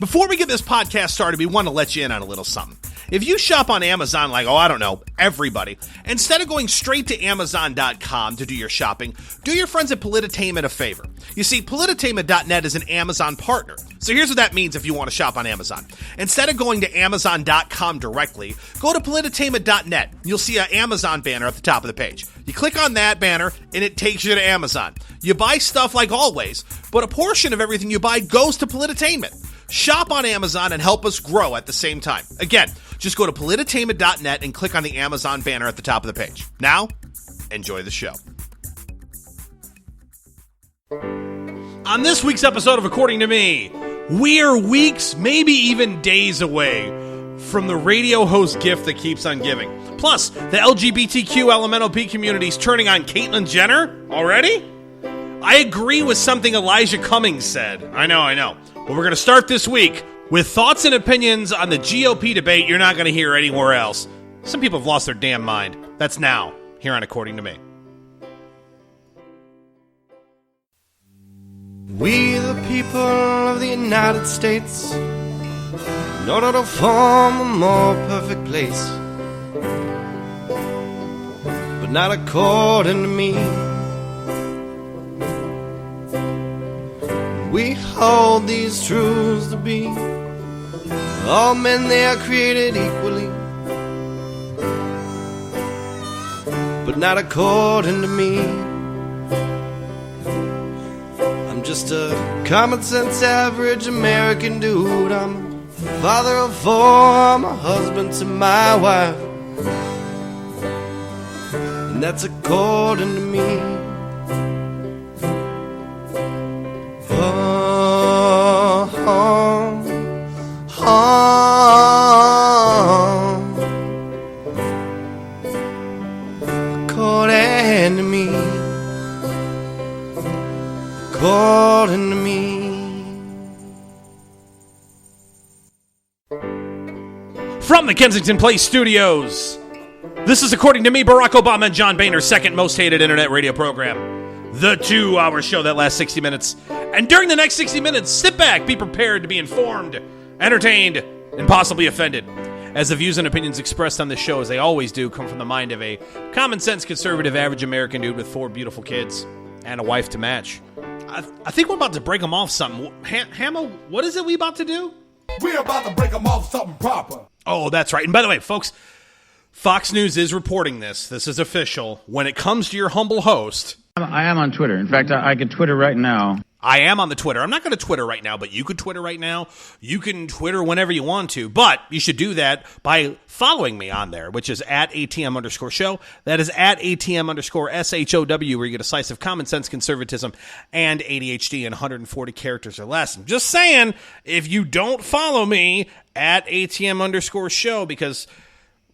Before we get this podcast started, we want to let you in on a little something. If you shop on Amazon like, I don't know, everybody, instead of going straight to Amazon.com to do your shopping, do your friends at Polititainment a favor. You see, Polititainment.net is an Amazon partner. So here's what that means if you want to shop on Amazon. Instead of going to Amazon.com directly, go to Polititainment.net. You'll see an Amazon banner at the top of the page. You click on that banner, and it takes you to Amazon. You buy stuff like always, but a portion of everything you buy goes to Polititainment. Shop on Amazon and help us grow at the same time. Again, just go to Polititainment.net and click on the Amazon banner at the top of the page. Now, enjoy the show. On this week's episode of According to Me, we are weeks, maybe even days away from the radio host gift that keeps on giving. Plus, the LGBTQ LMNOP community's turning on Caitlyn Jenner already? I agree with something Elijah Cummings said. I know. But we're going to start this week with thoughts and opinions on the GOP debate you're not going to hear anywhere else. Some people have lost their damn mind. That's now, here on According to Me. We the people of the United States, in order to form a more perfect place, but not according to me. We hold these truths to be, all men they are created equally, but not according to me. I'm just a common sense average American dude. I'm a father of four, I'm a husband to my wife, and that's according to me. According to me, according to me. From the Kensington Place Studios, this is According to Me, Barack Obama and John Boehner's second most hated internet radio program. The 2-hour show that lasts 60 minutes. And during the next 60 minutes, sit back, be prepared to be informed, entertained, and possibly offended. As the views and opinions expressed on this show, as they always do, come from the mind of a common-sense, conservative, average American dude with 4 beautiful kids and a wife to match. I think we're about to break them off something. Hamo, what is it we about to do? We're about to break them off something proper. Oh, that's right. And by the way, folks, Fox News is reporting this. This is official. When it comes to your humble host... I am on Twitter. In fact, I can Twitter right now. I am on the Twitter. I'm not going to Twitter right now, but you could Twitter right now. You can Twitter whenever you want to, but you should do that by following me on there, which is at ATM_show. That is at ATM_SHOW, where you get a slice of common sense, conservatism, and ADHD in 140 characters or less. I'm just saying, if you don't follow me at ATM_show, because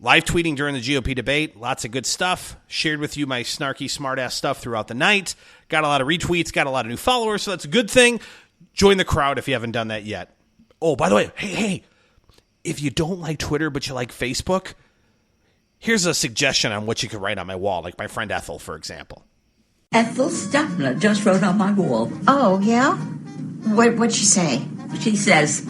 live tweeting during the GOP debate, lots of good stuff. Shared with you my snarky, smart-ass stuff throughout the night. Got a lot of retweets, got a lot of new followers, so that's a good thing. Join the crowd if you haven't done that yet. Oh, by the way, hey, if you don't like Twitter but you like Facebook, here's a suggestion on what you could write on my wall, like my friend Ethel, for example. Ethel Stuffner just wrote on my wall. Oh, yeah? What'd she say? She says,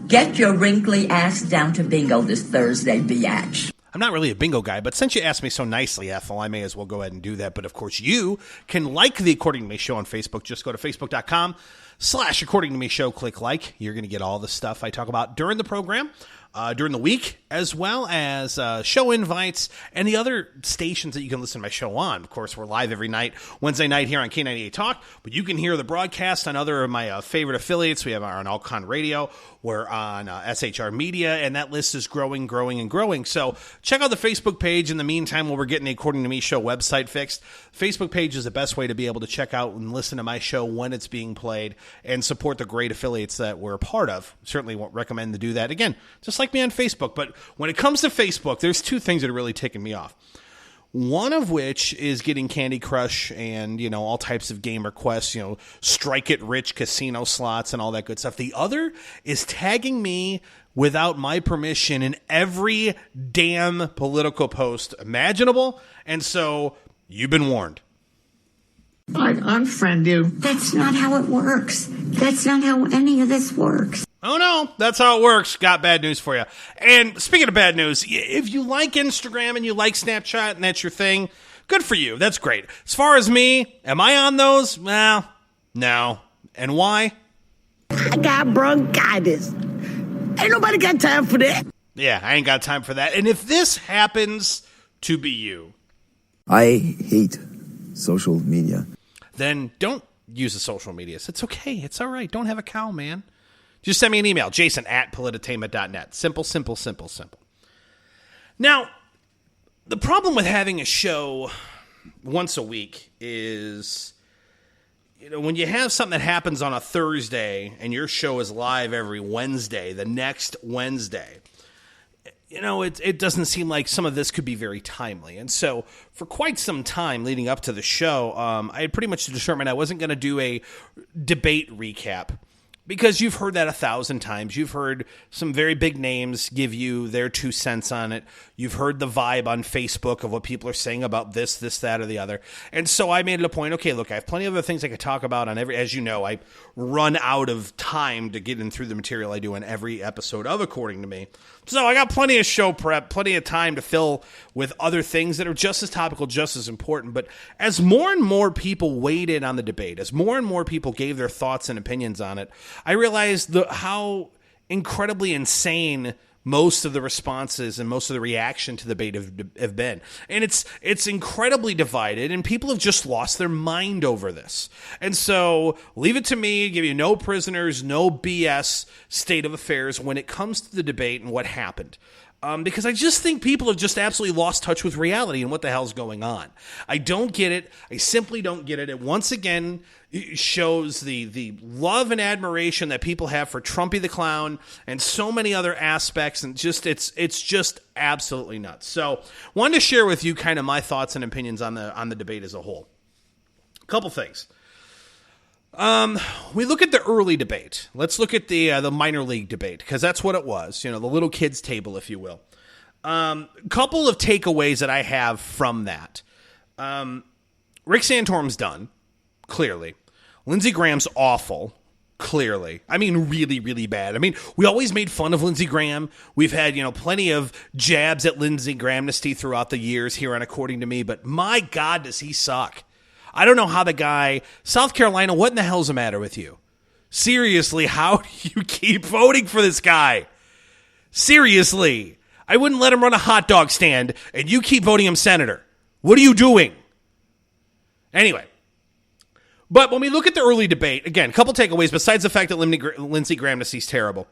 "Get your wrinkly ass down to bingo this Thursday, biatch." I'm not really a bingo guy, but since you asked me so nicely, Ethel, I may as well go ahead and do that. But of course, you can like the According to Me show on Facebook. Just go to facebook.com/According to Me show. Click like. You're going to get all the stuff I talk about during the program, during the week, as well as show invites and the other stations that you can listen to my show on. Of course, we're live every night, Wednesday night here on K98 Talk, but you can hear the broadcast on other of my favorite affiliates. We have our on Alcon Radio. We're on SHR Media, and that list is growing. So check out the Facebook page. In the meantime, while we're getting the According to Me show website fixed, Facebook page is the best way to be able to check out and listen to my show when it's being played and support the great affiliates that we're a part of. Certainly won't recommend to do that. Again, just like me on Facebook. But when it comes to Facebook, there's 2 things that are really ticking me off. One of which is getting Candy Crush and, all types of game requests, strike it rich casino slots and all that good stuff. The other is tagging me without my permission in every damn political post imaginable. And so you've been warned. I'd unfriend you. That's not how it works. That's not how any of this works. Oh, no. Well, that's how it works. Got bad news for you. And speaking of bad news, if you like Instagram and you like Snapchat and that's your thing, good for you. That's great. As far as me, am I on those? Well, no. And why? I got bronchitis. Ain't nobody got time for that. Yeah, I ain't got time for that. And if this happens to be you, I hate social media. Then don't use the social medias. It's okay. It's all right. Don't have a cow, man. Just send me an email, jason@polititainment.net. Simple, simple, simple, simple. Now, the problem with having a show once a week is, when you have something that happens on a Thursday and your show is live every Wednesday, the next Wednesday, it doesn't seem like some of this could be very timely. And so for quite some time leading up to the show, I had pretty much determined I wasn't going to do a debate recap. Because you've heard that 1,000 times. You've heard some very big names give you their 2 cents on it. You've heard the vibe on Facebook of what people are saying about this, that, or the other. And so I made it a point, okay, look, I have plenty of other things I could talk about on every, as you know, I run out of time to get in through the material I do in every episode of According to Me. So I got plenty of show prep, plenty of time to fill with other things that are just as topical, just as important. But as more and more people weighed in on the debate, as more and more people gave their thoughts and opinions on it, I realized how incredibly insane most of the responses and most of the reaction to the debate have been. And it's incredibly divided, and people have just lost their mind over this. And so leave it to me, give you no prisoners, no BS state of affairs when it comes to the debate and what happened. Because I just think people have just absolutely lost touch with reality and what the hell's going on. I don't get it. I simply don't get it. It once again shows the love and admiration that people have for Trumpy the Clown and so many other aspects, and just it's just absolutely nuts. So wanted to share with you kind of my thoughts and opinions on the debate as a whole. A couple things. We look at the early debate. Let's look at the minor league debate, because that's what it was. The little kids table, if you will. Couple of takeaways that I have from that. Rick Santorum's done, clearly. Lindsey Graham's awful, clearly. I mean, really, really bad. I mean, we always made fun of Lindsey Graham. We've had, plenty of jabs at Lindsey Grahamnesty throughout the years here on According to Me, but my God, does he suck. I don't know how the guy, South Carolina, what in the hell's the matter with you? Seriously, how do you keep voting for this guy? Seriously. I wouldn't let him run a hot dog stand, and you keep voting him senator. What are you doing? Anyway. But when we look at the early debate, again, a couple takeaways besides the fact that Lindsey Grahamnesty's terrible.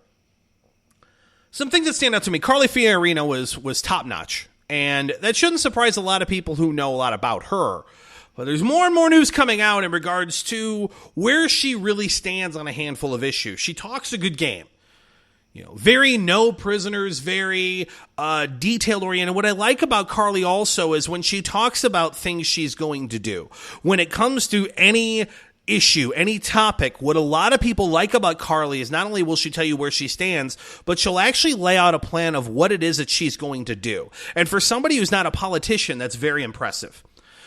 Some things that stand out to me. Carly Fiorina was top-notch, and that shouldn't surprise a lot of people who know a lot about her. But there's more and more news coming out in regards to where she really stands on a handful of issues. She talks a good game. Very no prisoners, very detail-oriented. What I like about Carly also is when she talks about things she's going to do. When it comes to any issue, any topic, what a lot of people like about Carly is not only will she tell you where she stands, but she'll actually lay out a plan of what it is that she's going to do. And for somebody who's not a politician, that's very impressive.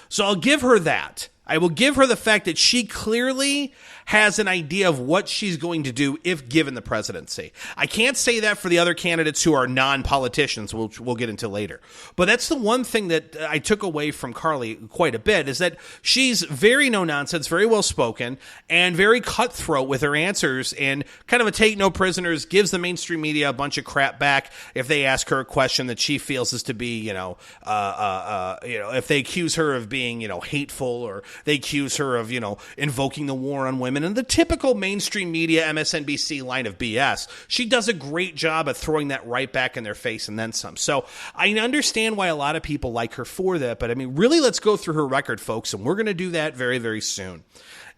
So I'll give her that. I will give her the fact that she clearly has an idea of what she's going to do if given the presidency. I can't say that for the other candidates who are non-politicians, which we'll get into later. But that's the one thing that I took away from Carly quite a bit, is that she's very no-nonsense, very well-spoken, and very cutthroat with her answers, and kind of a take-no-prisoners, gives the mainstream media a bunch of crap back if they ask her a question that she feels is to be, if they accuse her of being, hateful, or they accuse her of, invoking the war on women, and the typical mainstream media MSNBC line of BS. She does a great job at throwing that right back in their face and then some. So I understand why a lot of people like her for that, but I mean, really, let's go through her record, folks, and we're going to do that very, very soon.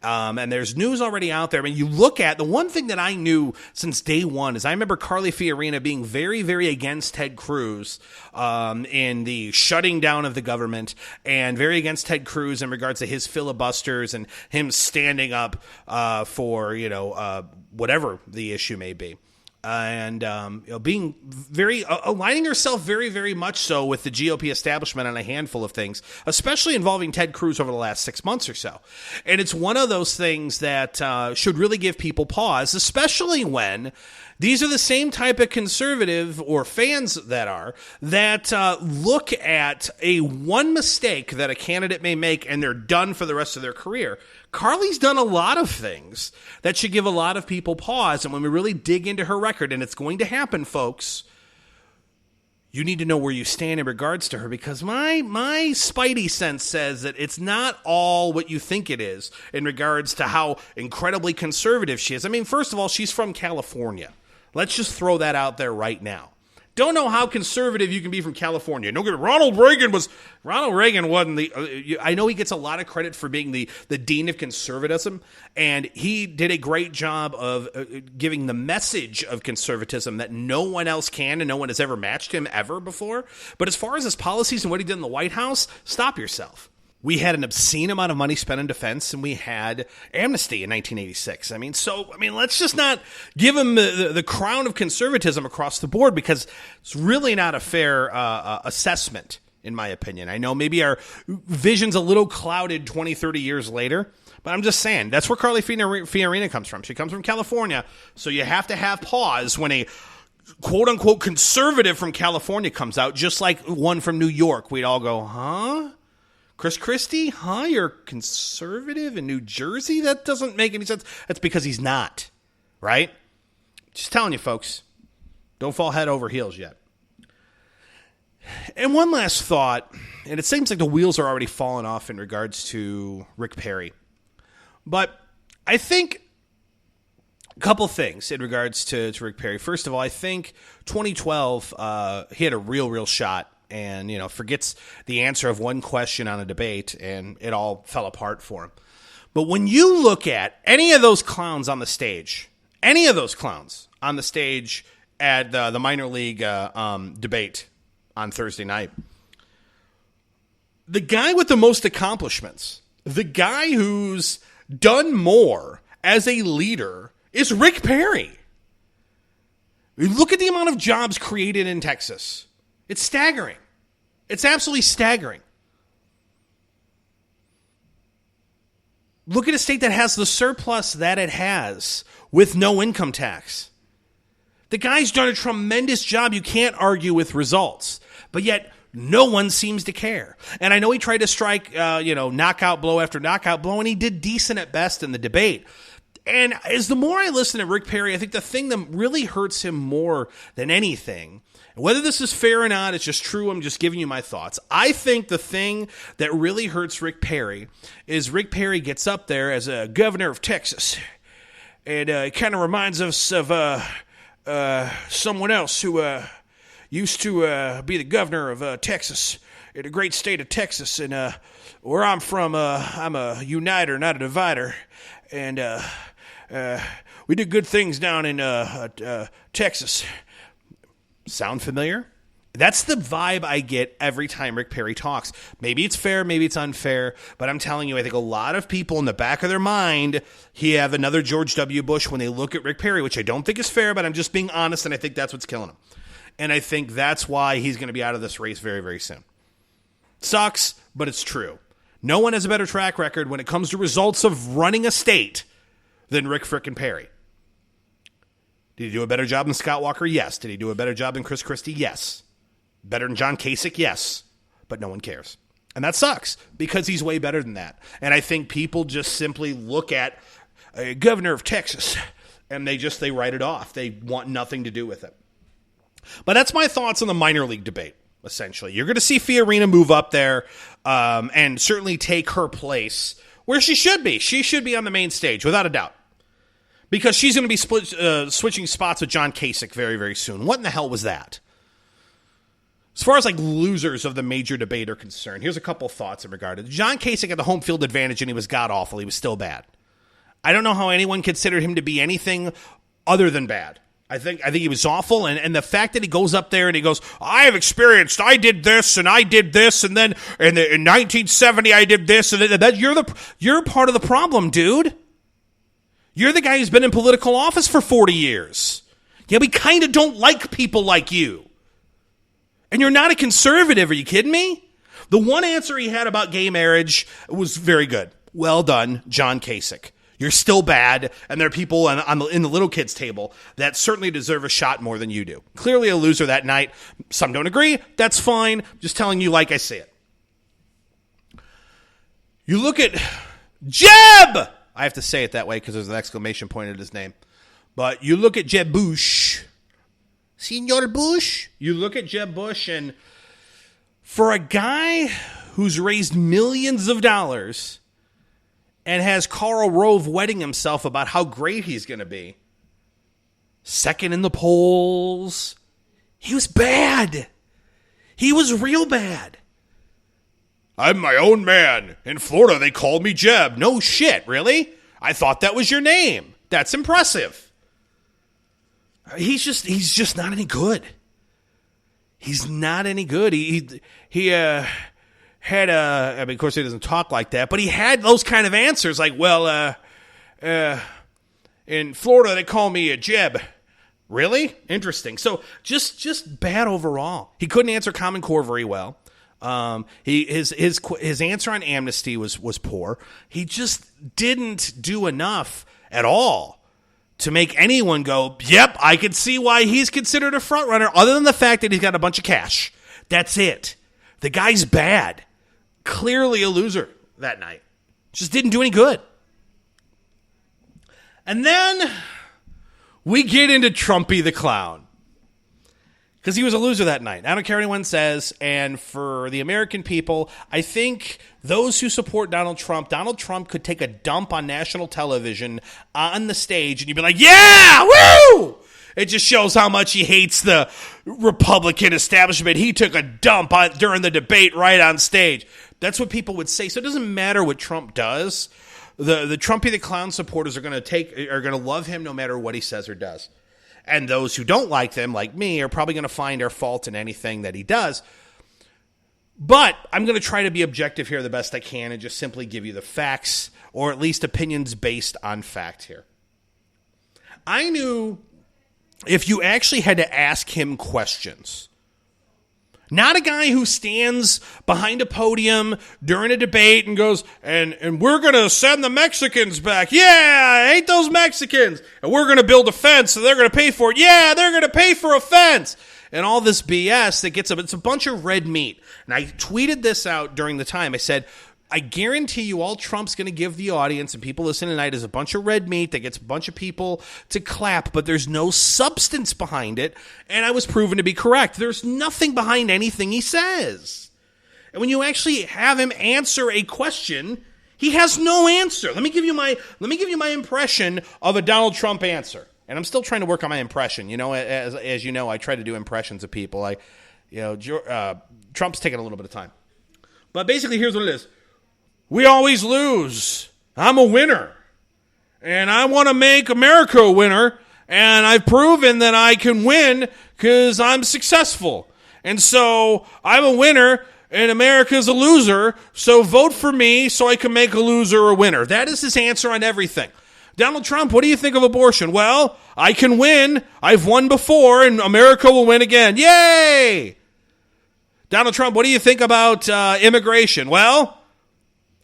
And there's news already out there. I mean, you look at the one thing that I knew since day one is I remember Carly Fiorina being very, very against Ted Cruz in the shutting down of the government, and very against Ted Cruz in regards to his filibusters and him standing up for, whatever the issue may be. and being very aligning herself very, very much so with the GOP establishment on a handful of things, especially involving Ted Cruz over the last 6 months or so. And it's one of those things that should really give people pause, especially when these are the same type of conservative or fans that look at a one mistake that a candidate may make and they're done for the rest of their career. Carly's done a lot of things that should give a lot of people pause. And when we really dig into her record, and it's going to happen, folks, you need to know where you stand in regards to her, because my spidey sense says that it's not all what you think it is in regards to how incredibly conservative she is. I mean, first of all, she's from California. Let's just throw that out there right now. Don't know how conservative you can be from California. Don't get me. Ronald Reagan wasn't the. I know he gets a lot of credit for being the dean of conservatism, and he did a great job of giving the message of conservatism that no one else can, and no one has ever matched him ever before. But as far as his policies and what he did in the White House, stop yourself. We had an obscene amount of money spent on defense, and we had amnesty in 1986. Let's just not give him the crown of conservatism across the board, because it's really not a fair assessment, in my opinion. I know maybe our vision's a little clouded 20, 30 years later, but I'm just saying, that's where Carly Fiorina comes from. She comes from California, so you have to have pause when a quote-unquote conservative from California comes out, just like one from New York. We'd all go, huh? Chris Christie? Huh? You're conservative in New Jersey? That doesn't make any sense. That's because he's not, right? Just telling you, folks. Don't fall head over heels yet. And one last thought, and it seems like the wheels are already falling off in regards to Rick Perry. But I think a couple things in regards to Rick Perry. First of all, I think 2012, he had a real shot, and, forgets the answer of one question on a debate, and it all fell apart for him. But when you look at any of those clowns on the stage, at the minor league debate on Thursday night, the guy with the most accomplishments, the guy who's done more as a leader, is Rick Perry. Look at the amount of jobs created in Texas. It's staggering. It's absolutely staggering. Look at a state that has the surplus that it has with no income tax. The guy's done a tremendous job. You can't argue with results. But yet, no one seems to care. And I know he tried to strike, knockout blow after knockout blow, and he did decent at best in the debate. And as the more I listen to Rick Perry, I think the thing that really hurts him more than anything, whether this is fair or not, it's just true, I'm just giving you my thoughts. I think the thing that really hurts Rick Perry is Rick Perry gets up there as a governor of Texas, and it kind of reminds us of someone else who used to be the governor of Texas, in the great state of Texas. And where I'm from, I'm a uniter, not a divider. And we did good things down in Texas. Sound familiar? That's the vibe I get every time Rick Perry talks. Maybe it's fair, maybe it's unfair, but I'm telling you, I think a lot of people in the back of their mind, have another George W. Bush when they look at Rick Perry, which I don't think is fair, but I'm just being honest, and I think that's what's killing him. And I think that's why he's going to be out of this race very, very soon. Sucks, but it's true. No one has a better track record when it comes to results of running a state than Rick frickin' Perry. Did he do a better job than Scott Walker? Yes. Did he do a better job than Chris Christie? Yes. Better than John Kasich? Yes. But no one cares. And that sucks, because he's way better than that. And I think people just simply look at a governor of Texas and they write it off. They want nothing to do with it. But that's my thoughts on the minor league debate, essentially. You're going to see Fiorina move up there and certainly take her place where she should be. She should be on the main stage, without a doubt. Because she's going to be switching spots with John Kasich very, very soon. What in the hell was that? As far as losers of the major debate are concerned, here's a couple thoughts in regard to it. John Kasich had the home field advantage, and he was god-awful. He was still bad. I don't know how anyone considered him to be anything other than bad. I think he was awful, and the fact that he goes up there and he goes, I did this, and then in 1970 I did this, and that you're part of the problem, dude. You're the guy who's been in political office for 40 years. Yeah, we kind of don't like people like you. And you're not a conservative. Are you kidding me? The one answer he had about gay marriage was very good. Well done, John Kasich. You're still bad, and there are people in the little kids table that certainly deserve a shot more than you do. Clearly a loser that night. Some don't agree. That's fine. Just telling you like I say it. You look at Jeb! I have to say it that way because there's an exclamation point at his name. But you look at Jeb Bush. Senor Bush? You look at Jeb Bush, and for a guy who's raised millions of dollars and has Karl Rove wetting himself about how great he's going to be, second in the polls, he was bad. He was real bad. I'm my own man. In Florida, they call me Jeb. No shit, really? I thought that was your name. That's impressive. He's just not any good. He's not any good. He had I mean, of course he doesn't talk like that, but he had those kind of answers like, well, in Florida they call me a Jeb. Really? Interesting. So just bad overall. He couldn't answer Common Core very well. His answer on amnesty was poor. He just didn't do enough at all to make anyone go, yep, I could see why he's considered a front runner, other than the fact that he's got a bunch of cash. That's it. The guy's bad. Clearly a loser that night. Just didn't do any good. And then we get into Trumpy the Clown. Because he was a loser that night. I don't care what anyone says. And for the American people, I think those who support Donald Trump could take a dump on national television on the stage, and you'd be like, yeah, woo! It just shows how much he hates the Republican establishment. He took a dump during the debate right on stage. That's what people would say. So it doesn't matter what Trump does. The Trumpy the Clown supporters are going to love him no matter what he says or does. And those who don't like them, like me, are probably going to find our fault in anything that he does. But I'm going to try to be objective here the best I can and just simply give you the facts, or at least opinions based on fact here. I knew if you actually had to ask him questions, not a guy who stands behind a podium during a debate and goes, and we're going to send the Mexicans back. Yeah, I hate those Mexicans. And we're going to build a fence, so they're going to pay for it. Yeah, they're going to pay for a fence. And all this BS that it's a bunch of red meat. And I tweeted this out during the time. I said, I guarantee you all Trump's going to give the audience and people listening tonight is a bunch of red meat that gets a bunch of people to clap, but there's no substance behind it. And I was proven to be correct. There's nothing behind anything he says. And when you actually have him answer a question, he has no answer. Let me give you my impression of a Donald Trump answer. And I'm still trying to work on my impression. You know, as you know, I try to do impressions of people. Trump's taking a little bit of time. But basically, here's what it is. We always lose. I'm a winner. And I want to make America a winner. And I've proven that I can win because I'm successful. And so I'm a winner and America's a loser. So vote for me so I can make a loser a winner. That is his answer on everything. Donald Trump, what do you think of abortion? Well, I can win. I've won before and America will win again. Yay! Donald Trump, what do you think about immigration? Well,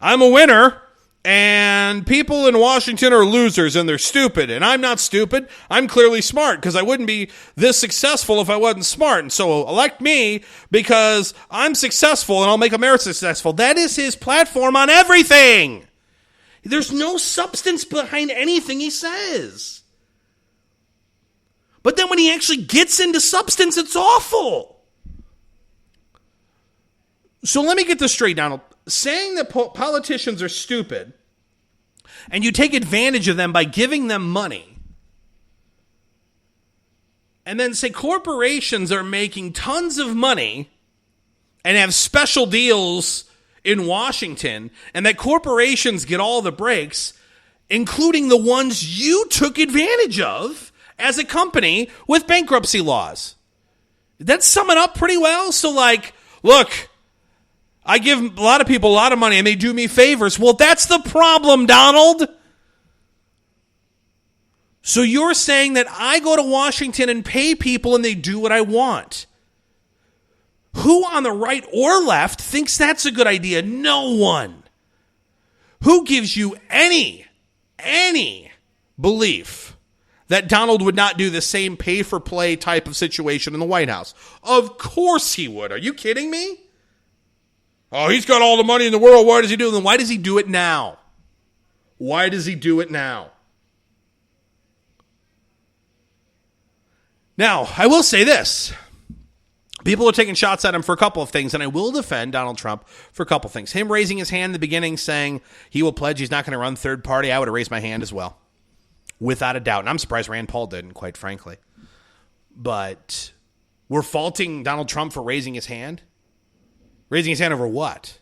I'm a winner, and people in Washington are losers, and they're stupid, and I'm not stupid. I'm clearly smart, because I wouldn't be this successful if I wasn't smart, and so elect me because I'm successful, and I'll make America successful. That is his platform on everything. There's no substance behind anything he says. But then when he actually gets into substance, it's awful. So let me get this straight, Donald. Saying that politicians are stupid and you take advantage of them by giving them money, and then say corporations are making tons of money and have special deals in Washington, and that corporations get all the breaks, including the ones you took advantage of as a company with bankruptcy laws. Did that sum it up pretty well? So look, I give a lot of people a lot of money and they do me favors. Well, that's the problem, Donald. So you're saying that I go to Washington and pay people and they do what I want. Who on the right or left thinks that's a good idea? No one. Who gives you any belief that Donald would not do the same pay-for-play type of situation in the White House? Of course he would. Are you kidding me? Oh, he's got all the money in the world. Why does he do it? Then why does he do it now? Why does he do it now? Now, I will say this. People are taking shots at him for a couple of things, and I will defend Donald Trump for a couple of things. Him raising his hand in the beginning saying he will pledge he's not going to run third party, I would have raised my hand as well. Without a doubt. And I'm surprised Rand Paul didn't, quite frankly. But we're faulting Donald Trump for raising his hand? Raising his hand over what?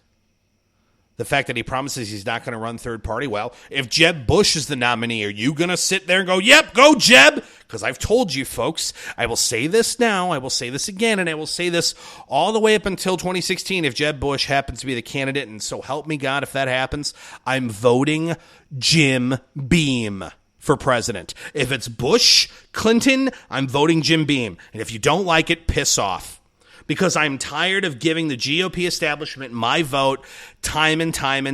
The fact that he promises he's not going to run third party? Well, if Jeb Bush is the nominee, are you going to sit there and go, yep, go Jeb? Because I've told you, folks, I will say this now, I will say this again, and I will say this all the way up until 2016. If Jeb Bush happens to be the candidate, and so help me God if that happens, I'm voting Jim Beam for president. If it's Bush, Clinton, I'm voting Jim Beam. And if you don't like it, piss off. Because I'm tired of giving the GOP establishment my vote time and time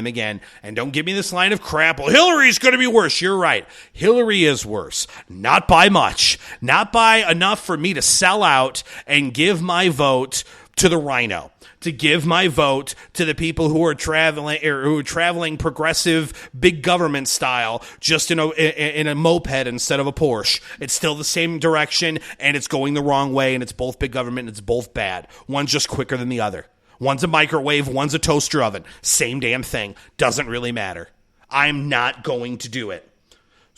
again. And don't give me this line of crap. Well, Hillary's going to be worse. You're right. Hillary is worse. Not by much. Not by enough for me to sell out and give my vote to the rhino. To give my vote to the people who are traveling progressive big government style, just in a moped instead of a Porsche. It's still the same direction, and it's going the wrong way, and it's both big government, and it's both bad. One's just quicker than the other. One's a microwave, one's a toaster oven. Same damn thing. Doesn't really matter. I'm not going to do it.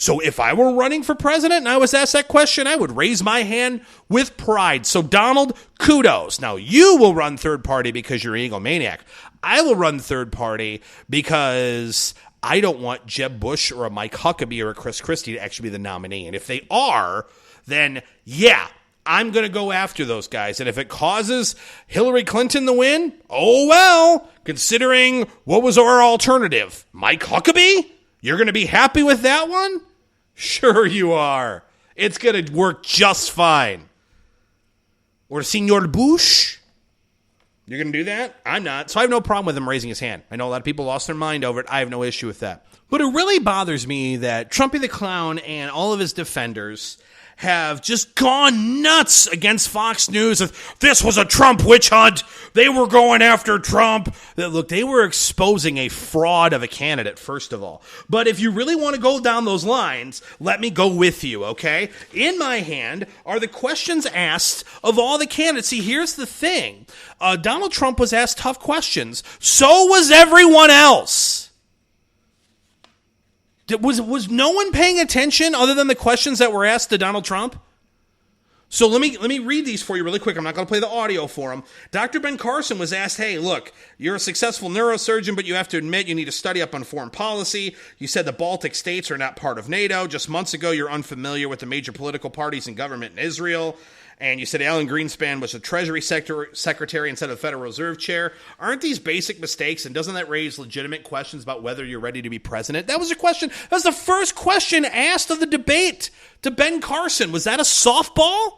So if I were running for president and I was asked that question, I would raise my hand with pride. So Donald, kudos. Now you will run third party because you're an egomaniac. I will run third party because I don't want Jeb Bush or a Mike Huckabee or a Chris Christie to actually be the nominee. And if they are, then yeah, I'm going to go after those guys. And if it causes Hillary Clinton the win, oh well, considering what was our alternative? Mike Huckabee? You're going to be happy with that one? Sure you are. It's going to work just fine. Or Senor Bush? You're going to do that? I'm not. So I have no problem with him raising his hand. I know a lot of people lost their mind over it. I have no issue with that. But it really bothers me that Trumpy the Clown and all of his defenders have just gone nuts against Fox News. This was a Trump witch hunt. They were going after Trump. Look, they were exposing a fraud of a candidate, first of all. But if you really want to go down those lines, let me go with you, okay? In my hand are the questions asked of all the candidates. See, here's the thing. Donald Trump was asked tough questions. So was everyone else. Was no one paying attention other than the questions that were asked to Donald Trump? So let me read these for you really quick. I'm not going to play the audio for him. Dr. Ben Carson was asked, hey, look, you're a successful neurosurgeon, but you have to admit you need to study up on foreign policy. You said the Baltic states are not part of NATO. Just months ago, you're unfamiliar with the major political parties and government in Israel. And you said Alan Greenspan was a Treasury Secretary instead of Federal Reserve Chair. Aren't these basic mistakes? And doesn't that raise legitimate questions about whether you're ready to be president? That was a question. That was the first question asked of the debate to Ben Carson. Was that a softball?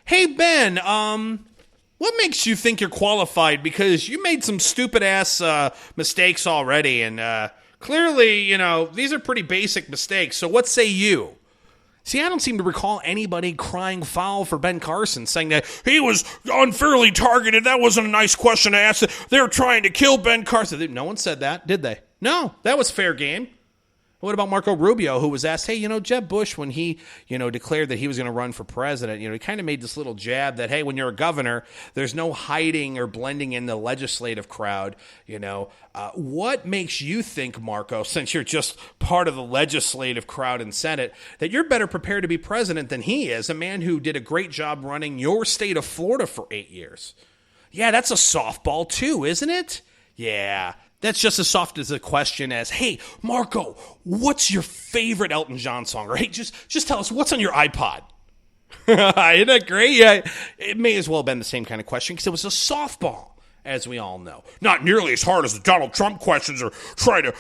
Hey, Ben, what makes you think you're qualified? Because you made some stupid-ass mistakes already. And clearly, these are pretty basic mistakes. So what say you? See, I don't seem to recall anybody crying foul for Ben Carson, saying that he was unfairly targeted. That wasn't a nice question to ask. They're trying to kill Ben Carson. No one said that, did they? No, that was fair game. What about Marco Rubio, who was asked, hey, Jeb Bush, when he, declared that he was going to run for president, he kind of made this little jab that, hey, when you're a governor, there's no hiding or blending in the legislative crowd, What makes you think, Marco, since you're just part of the legislative crowd in Senate, that you're better prepared to be president than he is, a man who did a great job running your state of Florida for 8 years? Yeah, that's a softball too, isn't it? Yeah. That's just as soft as a question as, hey, Marco, what's your favorite Elton John song? Or, hey, just tell us, what's on your iPod? Isn't that great? Yeah, it may as well have been the same kind of question because it was a softball. as we all know. Not nearly as hard as the Donald Trump questions are trying to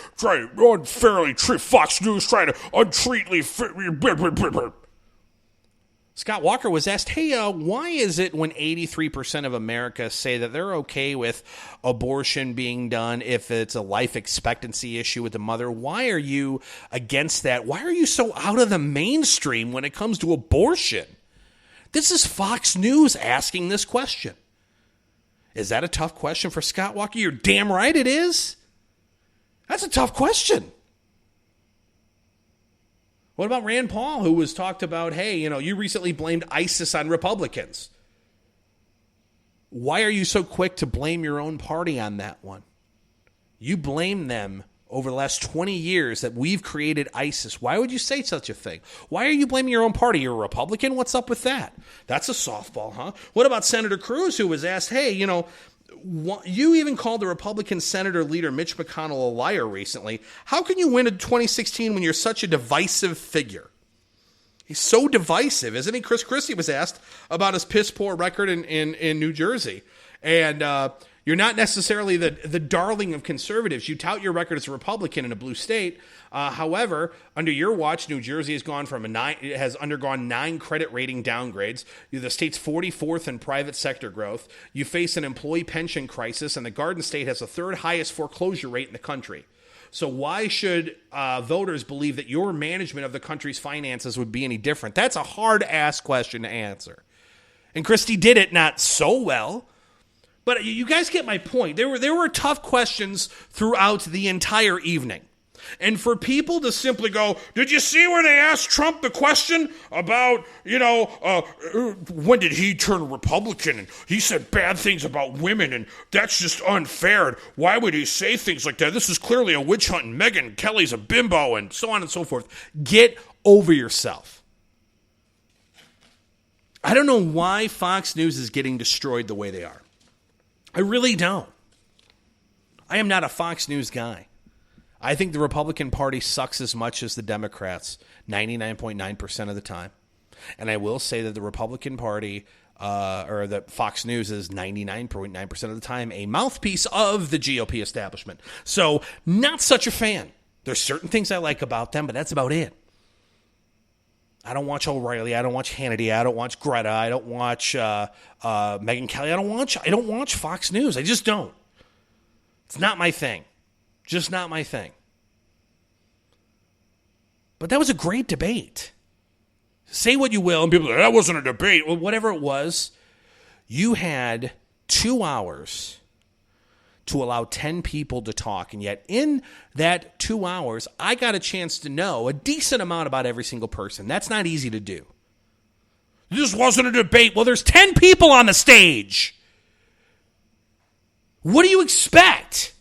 unfairly treat Fox News, trying to untreatly. Scott Walker was asked, hey, why is it when 83% of America say that they're okay with abortion being done if it's a life expectancy issue with the mother? Why are you against that? Why are you so out of the mainstream when it comes to abortion? This is Fox News asking this question. Is that a tough question for Scott Walker? You're damn right it is. That's a tough question. What about Rand Paul, who was talked about, hey, you recently blamed ISIS on Republicans. Why are you so quick to blame your own party on that one? You blame them over the last 20 years that we've created ISIS. Why would you say such a thing? Why are you blaming your own party? You're a Republican? What's up with that? That's a softball, huh? What about Senator Cruz, who was asked, hey, you even called the Republican Senator leader Mitch McConnell a liar recently. How can you win in 2016 when you're such a divisive figure? He's so divisive, isn't he? Chris Christie was asked about his piss-poor record in New Jersey. And you're not necessarily the darling of conservatives. You tout your record as a Republican in a blue state. However, under your watch, New Jersey has undergone 9 credit rating downgrades. You're the state's 44th in private sector growth. You face an employee pension crisis, and the Garden State has the 3rd highest foreclosure rate in the country. So why should voters believe that your management of the country's finances would be any different? That's a hard-ass question to answer. And Christie did it not so well. But you guys get my point. There were tough questions throughout the entire evening. And for people to simply go, did you see where they asked Trump the question about, when did he turn Republican? And he said bad things about women, and that's just unfair. And why would he say things like that? This is clearly a witch hunt, and Megyn Kelly's a bimbo, and so on and so forth. Get over yourself. I don't know why Fox News is getting destroyed the way they are. I really don't. I am not a Fox News guy. I think the Republican Party sucks as much as the Democrats 99.9% of the time. And I will say that the Republican Party, or that Fox News is 99.9% of the time a mouthpiece of the GOP establishment. So not such a fan. There's certain things I like about them, but that's about it. I don't watch O'Reilly. I don't watch Hannity. I don't watch Greta. I don't watch Megyn Kelly. I don't watch Fox News. I just don't. It's not my thing. Just not my thing. But that was a great debate. Say what you will, and people are like, that wasn't a debate. Well, whatever it was, you had 2 hours to allow 10 people to talk. And yet in that 2 hours, I got a chance to know a decent amount about every single person. That's not easy to do. This wasn't a debate. Well, there's 10 people on the stage. What do you expect?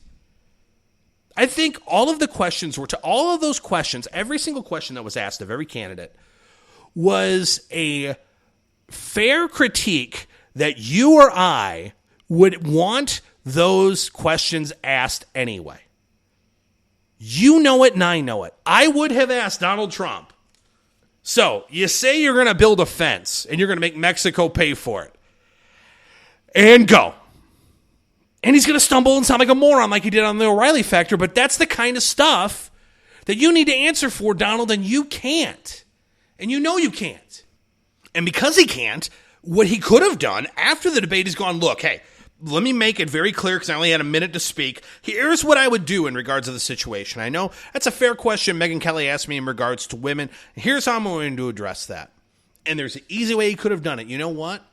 I think all of those questions, every single question that was asked of every candidate was a fair critique that you or I would want those questions asked anyway. You know it and I know it. I would have asked Donald Trump. So you say you're going to build a fence and you're going to make Mexico pay for it. And go. And he's going to stumble and sound like a moron like he did on the O'Reilly Factor, but that's the kind of stuff that you need to answer for, Donald, and you can't. And you know you can't. And because he can't, what he could have done after the debate is gone, look, hey, let me make it very clear because I only had a minute to speak. Here's what I would do in regards to the situation. I know that's a fair question Megyn Kelly asked me in regards to women. Here's how I'm going to address that. And there's an easy way he could have done it. You know what?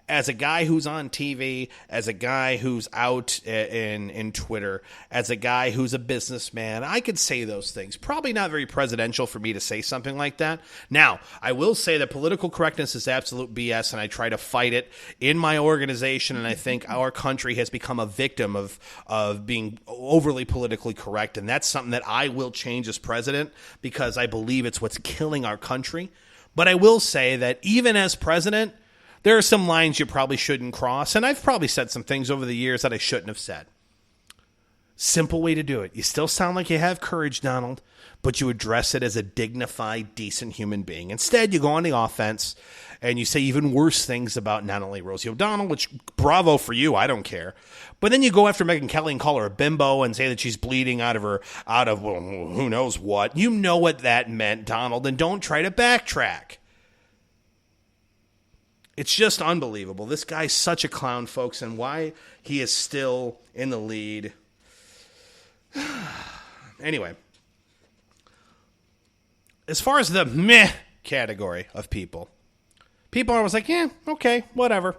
As a guy who's on TV, as a guy who's out in Twitter, as a guy who's a businessman, I could say those things. Probably not very presidential for me to say something like that. Now, I will say that political correctness is absolute BS, and I try to fight it in my organization, and I think our country has become a victim of being overly politically correct, and that's something that I will change as president because I believe it's what's killing our country. But I will say that even as president, there are some lines you probably shouldn't cross, and I've probably said some things over the years that I shouldn't have said. Simple way to do it. You still sound like you have courage, Donald, but you address it as a dignified, decent human being. Instead, you go on the offense and you say even worse things about not only Rosie O'Donnell, which bravo for you, I don't care. But then you go after Megyn Kelly and call her a bimbo and say that she's bleeding out of well, who knows what. You know what that meant, Donald, and don't try to backtrack. It's just unbelievable. This guy's such a clown, folks, and why he is still in the lead. Anyway, as far as the meh category of people are always like, yeah, okay, whatever.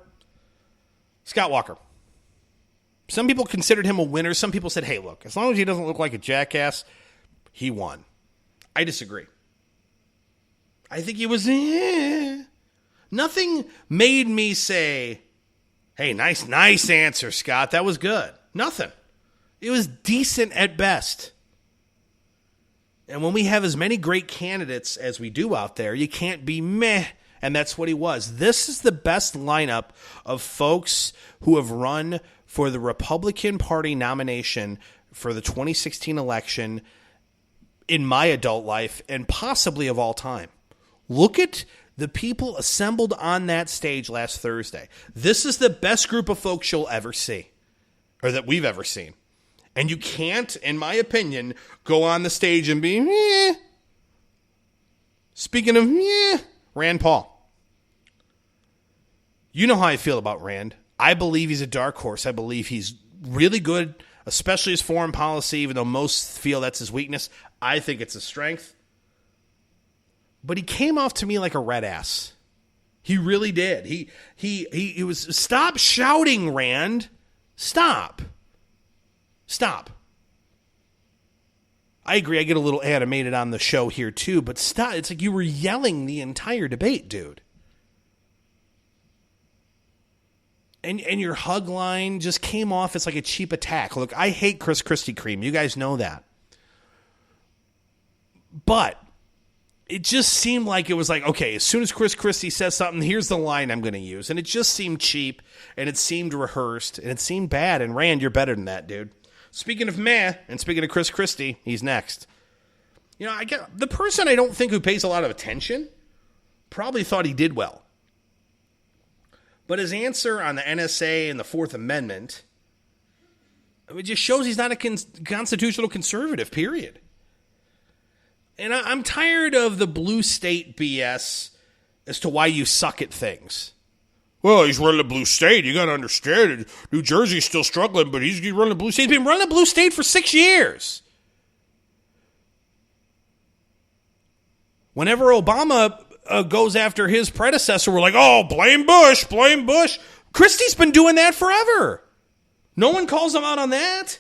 Scott Walker. Some people considered him a winner. Some people said, hey, look, as long as he doesn't look like a jackass, he won. I disagree. I think he was, Nothing made me say, hey, nice answer, Scott. That was good. Nothing. It was decent at best. And when we have as many great candidates as we do out there, you can't be meh. And that's what he was. This is the best lineup of folks who have run for the Republican Party nomination for the 2016 election in my adult life and possibly of all time. Look at the people assembled on that stage last Thursday. This is the best group of folks you'll ever see, or that we've ever seen. And you can't, in my opinion, go on the stage and be, meh. Speaking of, Rand Paul. You know how I feel about Rand. I believe he's a dark horse. I believe he's really good, especially his foreign policy, even though most feel that's his weakness. I think it's his strength. But he came off to me like a red ass. He really did. He was, stop shouting, Rand. Stop. I agree, I get a little animated on the show here too, but stop. It's like you were yelling the entire debate, dude. And your hug line just came off as like a cheap attack. Look, I hate Chris Christie cream. You guys know that. But it just seemed like it was like, okay, as soon as Chris Christie says something, here's the line I'm going to use. And it just seemed cheap, and it seemed rehearsed, and it seemed bad. And Rand, you're better than that, dude. Speaking of meh, and speaking of Chris Christie, he's next. You know, I get the person I don't think who pays a lot of attention probably thought he did well. But his answer on the NSA and the Fourth Amendment, it just shows he's not a constitutional conservative, period. And I'm tired of the blue state BS as to why you suck at things. Well, he's running a blue state. You got to understand it. New Jersey's still struggling, but he's running a blue state. He's been running a blue state for 6 years. Whenever Obama goes after his predecessor, we're like, oh, blame Bush, blame Bush. Christie's been doing that forever. No one calls him out on that.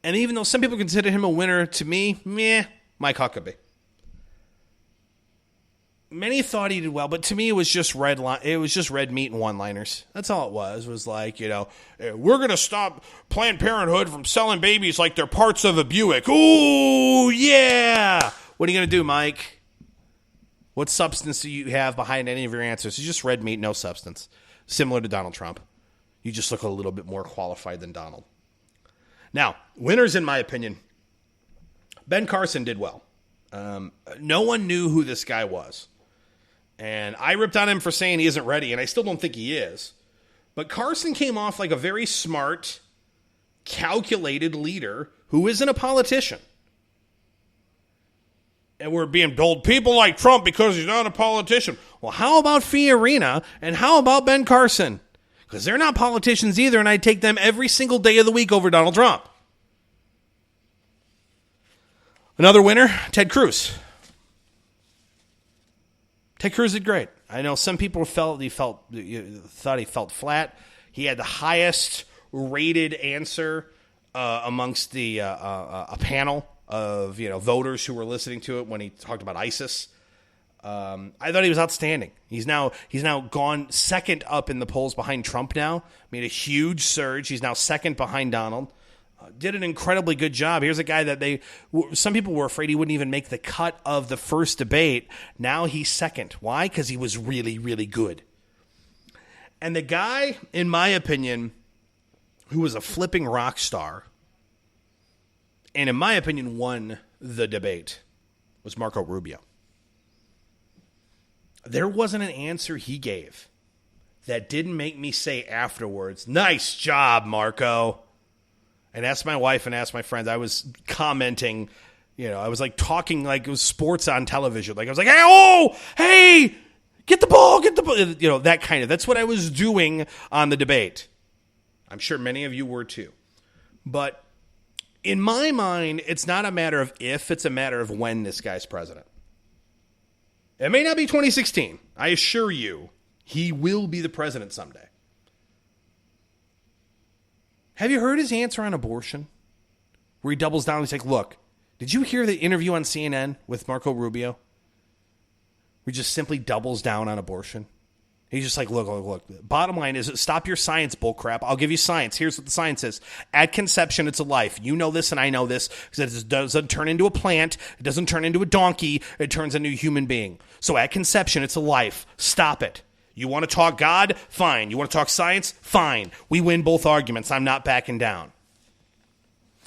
And even though some people consider him a winner, to me, meh, Mike Huckabee. Many thought he did well, but to me it was just red meat and one-liners. That's all it was. It was like, you know, we're going to stop Planned Parenthood from selling babies like they're parts of a Buick. Ooh, yeah. What are you going to do, Mike? What substance do you have behind any of your answers? It's just red meat, no substance. Similar to Donald Trump. You just look a little bit more qualified than Donald. Now, winners, in my opinion, Ben Carson did well. No one knew who this guy was. And I ripped on him for saying he isn't ready, and I still don't think he is. But Carson came off like a very smart, calculated leader who isn't a politician. And we're being told people like Trump because he's not a politician. Well, how about Fiorina, and how about Ben Carson? Because they're not politicians either, and I take them every single day of the week over Donald Trump. Another winner, Ted Cruz. Ted Cruz did great. I know some people thought he felt flat. He had the highest rated answer amongst the a panel of voters who were listening to it when he talked about ISIS. I thought he was outstanding. He's now gone second up in the polls behind Trump now. Made a huge surge. He's now second behind Donald. Did an incredibly good job. Here's a guy that some people were afraid he wouldn't even make the cut of the first debate. Now he's second. Why? Because he was really, really good. And the guy, in my opinion, who was a flipping rock star, and in my opinion won the debate, was Marco Rubio. There wasn't an answer he gave that didn't make me say afterwards, "Nice job, Marco." And ask my wife and ask my friends. I was commenting, I was like talking like it was sports on television. Like I was like, hey, get the ball, that kind of. That's what I was doing on the debate. I'm sure many of you were too. But in my mind, it's not a matter of if, it's a matter of when this guy's president. It may not be 2016. I assure you, he will be the president someday. Have you heard his answer on abortion? Where he doubles down. He's like, look, did you hear the interview on CNN with Marco Rubio? Where he just simply doubles down on abortion. He's just like, look. Bottom line is, stop your science bullcrap. I'll give you science. Here's what the science is. At conception, it's a life. You know this and I know this, because it doesn't turn into a plant. It doesn't turn into a donkey. It turns into a human being. So at conception, it's a life. Stop it. You want to talk God? Fine. You want to talk science? Fine. We win both arguments. I'm not backing down.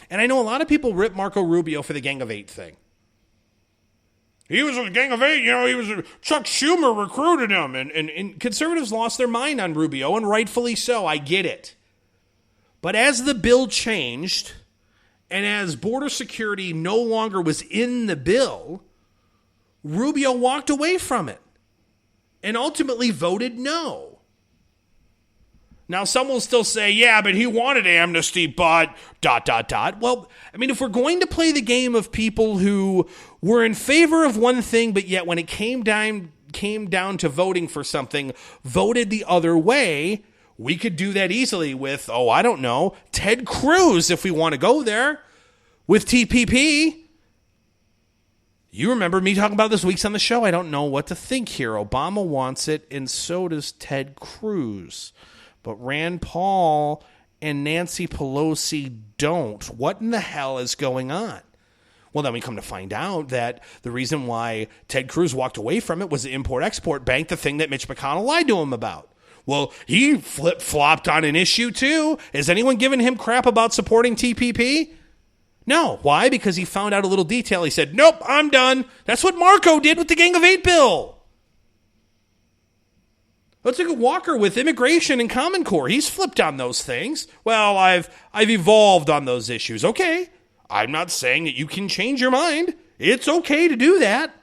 And I know a lot of people rip Marco Rubio for the Gang of Eight thing. He was in the Gang of Eight, Chuck Schumer recruited him, and conservatives lost their mind on Rubio, and rightfully so. I get it. But as the bill changed, and as border security no longer was in the bill, Rubio walked away from it. And ultimately voted no. Now, some will still say, yeah, but he wanted amnesty, but ... Well, I mean, if we're going to play the game of people who were in favor of one thing, but yet when it came down to voting for something, voted the other way, we could do that easily with, Ted Cruz, if we want to go there, with TPP. You remember me talking about this weeks on the show. I don't know what to think here. Obama wants it, and so does Ted Cruz. But Rand Paul and Nancy Pelosi don't. What in the hell is going on? Well, then we come to find out that the reason why Ted Cruz walked away from it was the Import-Export Bank, the thing that Mitch McConnell lied to him about. Well, he flip-flopped on an issue, too. Is anyone giving him crap about supporting TPP? No. Why? Because he found out a little detail. He said, nope, I'm done. That's what Marco did with the Gang of Eight bill. Let's look at Walker with immigration and Common Core. He's flipped on those things. Well, I've evolved on those issues. Okay. I'm not saying that you can change your mind. It's okay to do that.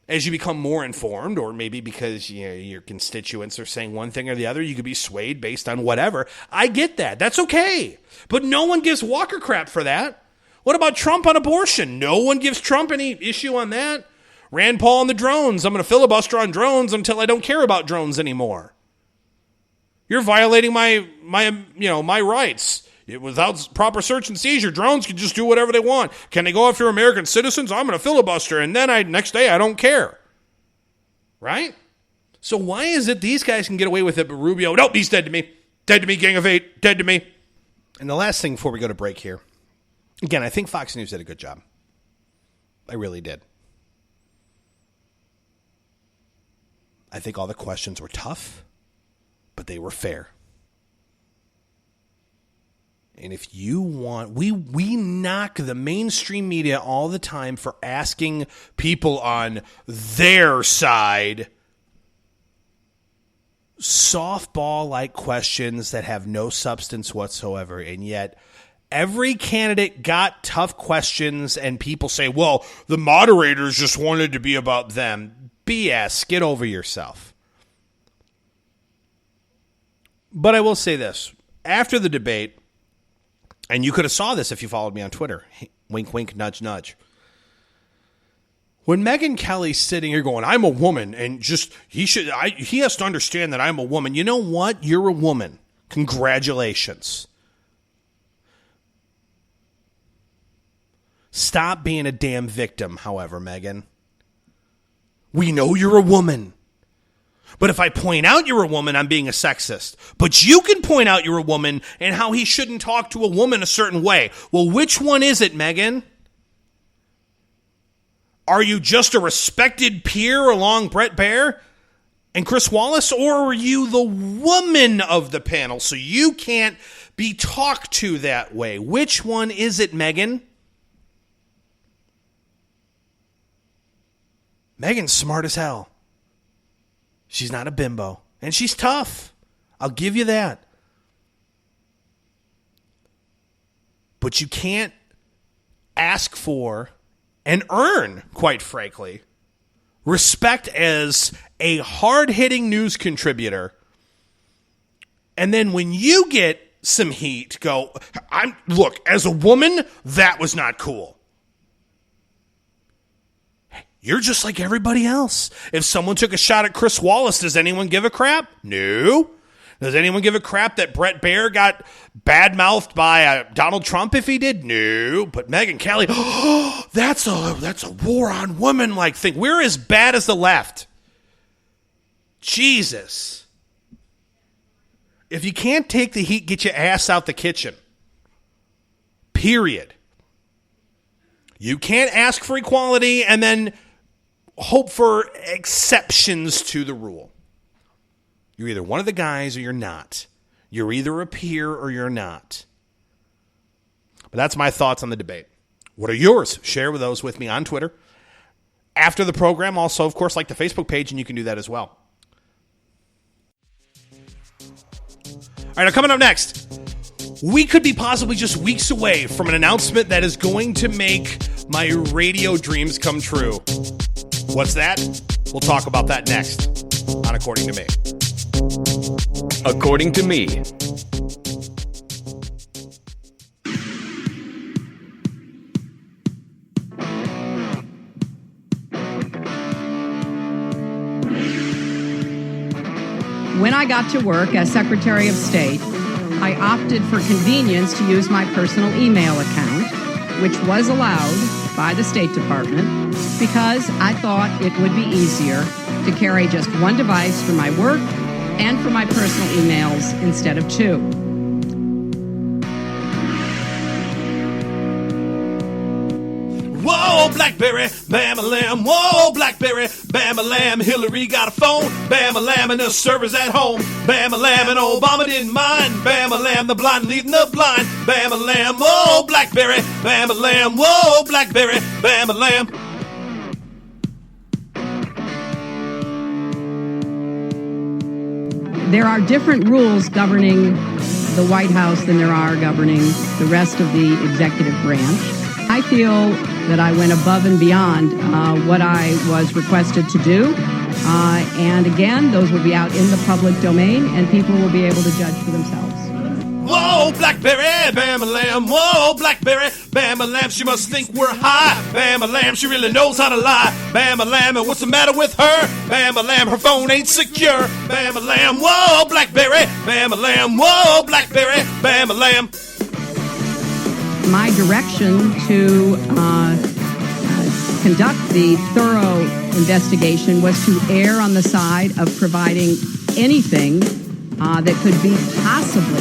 As you become more informed, or maybe because your constituents are saying one thing or the other, you could be swayed based on whatever. I get that. That's okay. But no one gives Walker crap for that. What about Trump on abortion? No one gives Trump any issue on that. Rand Paul and the drones. I'm going to filibuster on drones until I don't care about drones anymore. You're violating my rights. Without proper search and seizure, drones can just do whatever they want. Can they go after American citizens? I'm going to filibuster, and then next day I don't care. Right? So why is it these guys can get away with it, but Rubio, nope, he's dead to me. Dead to me, Gang of Eight, dead to me. And the last thing before we go to break here. Again, I think Fox News did a good job. I really did. I think all the questions were tough, but they were fair. And if you want, we knock the mainstream media all the time for asking people on their side softball-like questions that have no substance whatsoever. And yet every candidate got tough questions, and people say, well, the moderators just wanted to be about them. BS. Get over yourself. But I will say this. After the debate, and you could have saw this if you followed me on Twitter. Wink, wink, nudge, nudge. When Megyn Kelly's sitting here going, I'm a woman, and he has to understand that I'm a woman. You know what? You're a woman. Congratulations. Stop being a damn victim, however, Megyn. We know you're a woman. But if I point out you're a woman, I'm being a sexist. But you can point out you're a woman and how he shouldn't talk to a woman a certain way. Well, which one is it, Megyn? Are you just a respected peer along Brett Baer and Chris Wallace? Or are you the woman of the panel? So you can't be talked to that way. Which one is it, Megan? Megan's smart as hell. She's not a bimbo. And she's tough. I'll give you that. But you can't ask for and earn, quite frankly, respect as a hard-hitting news contributor. And then when you get some heat, go, look, as a woman, that was not cool. You're just like everybody else. If someone took a shot at Chris Wallace, does anyone give a crap? No. Does anyone give a crap that Brett Baer got bad-mouthed by Donald Trump if he did? No. But Megyn Kelly, that's a war on women-like thing. We're as bad as the left. Jesus. If you can't take the heat, get your ass out the kitchen. Period. You can't ask for equality and then hope for exceptions to the rule. You're either one of the guys or you're not. You're either a peer or you're not. But that's my thoughts on the debate. What are yours? Share those with me on Twitter. After the program, also, of course, like the Facebook page, and you can do that as well. All right, now coming up next, we could be possibly just weeks away from an announcement that is going to make my radio dreams come true. What's that? We'll talk about that next on According to Me. According to Me. When I got to work as Secretary of State, I opted for convenience to use my personal email account, which was allowed by the State Department, because I thought it would be easier to carry just one device for my work and for my personal emails instead of two. Whoa, BlackBerry, Bam-a-lam. Whoa, BlackBerry, Bam-a-lam. Hillary got a phone, Bam-a-lam, and the server's at home. Bam-a-lam, and Obama didn't mind. Bam-a-lam, the blind leading the blind. Bam-a-lam, whoa, BlackBerry, Bam-a-lam. Whoa, BlackBerry, Bam-a-lam. There are different rules governing the White House than there are governing the rest of the executive branch. I feel that I went above and beyond what I was requested to do. And again, those will be out in the public domain, and people will be able to judge for themselves. Whoa, BlackBerry, Bam-a-lam. Whoa, BlackBerry, Bam-a-lam. She must think we're high. Bam-a-lam, she really knows how to lie. Bam-a-lam, and what's the matter with her? Bam-a-lam, her phone ain't secure. Bam-a-lam, whoa, BlackBerry, Bam-a-lam. Whoa, BlackBerry, Bam-a-lam. My direction to conduct the thorough investigation was to err on the side of providing anything that could be possibly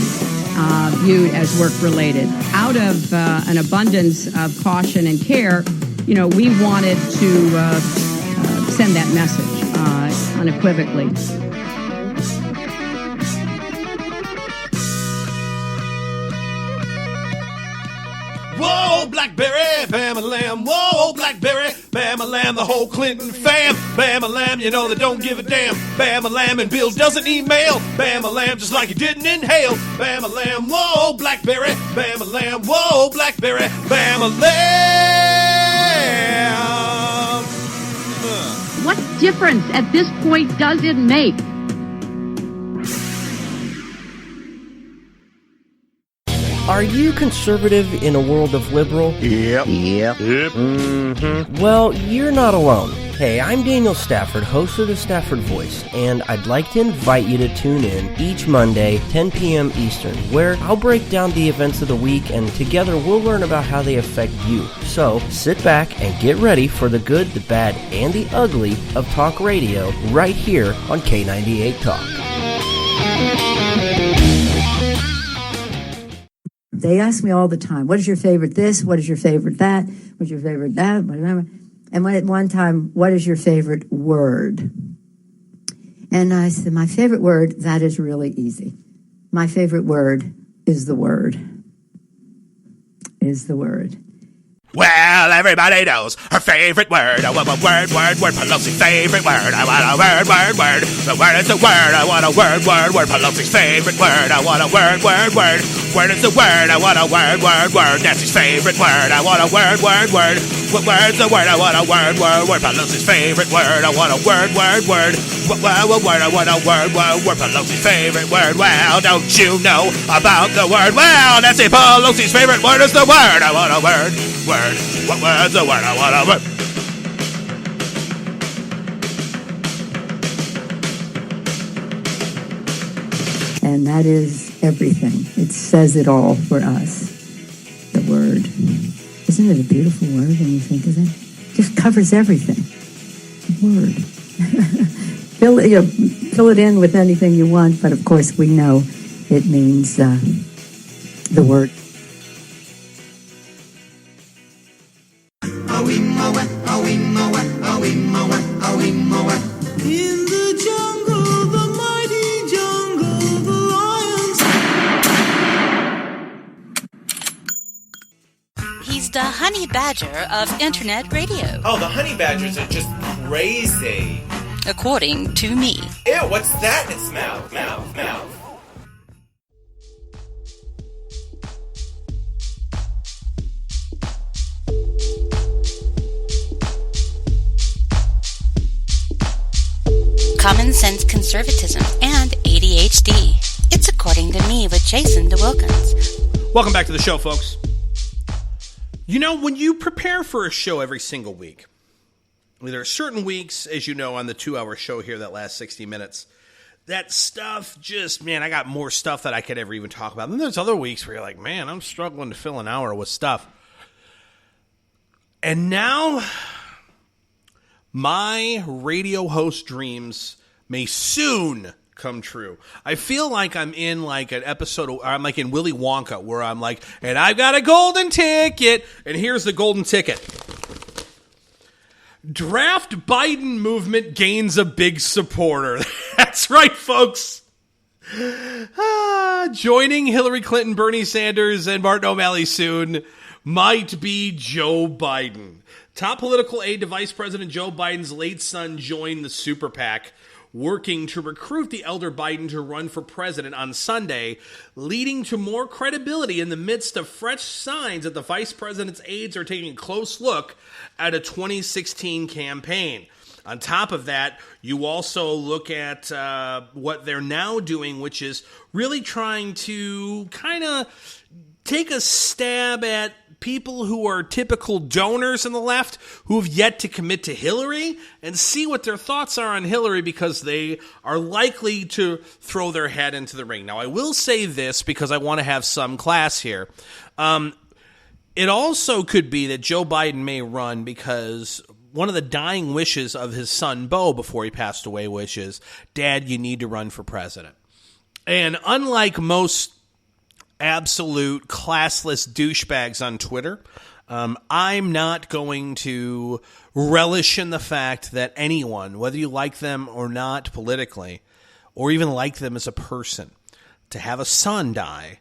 viewed as work-related. Out of an abundance of caution and care, we wanted to send that message unequivocally. Whoa, BlackBerry, Bam-a-lam. Whoa, BlackBerry, Bam-a-lam. The whole Clinton fam, Bam-a-lam. You know they don't give a damn. Bam-a-lam, and Bill doesn't email. Bam-a-lam, just like he didn't inhale. Bam-a-lam. Whoa, BlackBerry, Bam-a-lam. Whoa, BlackBerry, Bam-a-lam. What difference at this point does it make? Are you conservative in a world of liberal? Yep. Mm-hmm. Well, you're not alone. Hey, I'm Daniel Stafford, host of the Stafford Voice, and I'd like to invite you to tune in each Monday, 10 p.m. Eastern, where I'll break down the events of the week, and together we'll learn about how they affect you. So, sit back and get ready for the good, the bad, and the ugly of talk radio right here on K98 Talk. They ask me all the time, what is your favorite this? What is your favorite that? What's your favorite that? Whatever. And at one time, what is your favorite word? And I said, my favorite word, that is really easy. My favorite word is the word. Is the word. Well, everybody knows her favorite word. I want a word, Pelosi's favorite word. I want a word. The word is the word. I want a word, Pelosi's favorite word. I want a word. Word is the word. I want a word. Nancy's favorite word. I want a word. What word's the word? I want a word. Pelosi's favorite word. I want a word. What word? I want a word. Pelosi's favorite word. Well, don't you know about the word? Well, Nancy Pelosi's favorite word is the word. I want a word. What word's the word? I want a word. And that is everything. It says it all for us. The word. Isn't it a beautiful word when you think of it? Just covers everything. Word. Fill it in with anything you want, but of course we know it means the word. In the jungle, the mighty jungle, the lions. He's the honey badger of internet radio. Oh, the honey badgers are just crazy. According to me. Ew, what's that? It's mouth. Common sense conservatism and ADHD. It's According to Me with Jason DeWilkins. Welcome back to the show, folks. You know, when you prepare for a show every single week, there are certain weeks, as you know, on the 2-hour show here that lasts 60 minutes, that stuff just, man, I got more stuff that I could ever even talk about. And then there's other weeks where you're like, man, I'm struggling to fill an hour with stuff. And now, my radio host dreams may soon come true. I feel like I'm in like an episode of, I'm like in Willy Wonka, where I'm like, and I've got a golden ticket, and here's the golden ticket. Draft Biden movement gains a big supporter. That's right, folks. Joining Hillary Clinton, Bernie Sanders, and Martin O'Malley soon might be Joe Biden. Top political aide to Vice President Joe Biden's late son joined the super PAC, working to recruit the elder Biden to run for president on Sunday, leading to more credibility in the midst of fresh signs that the vice president's aides are taking a close look at a 2016 campaign. On top of that, you also look at what they're now doing, which is really trying to kind of take a stab at people who are typical donors on the left who have yet to commit to Hillary and see what their thoughts are on Hillary, because they are likely to throw their head into the ring. Now, I will say this because I want to have some class here. It also could be that Joe Biden may run because one of the dying wishes of his son, Beau, before he passed away, which is, Dad, you need to run for president. And unlike most absolute classless douchebags on Twitter, I'm not going to relish in the fact that anyone, whether you like them or not politically, or even like them as a person, to have a son die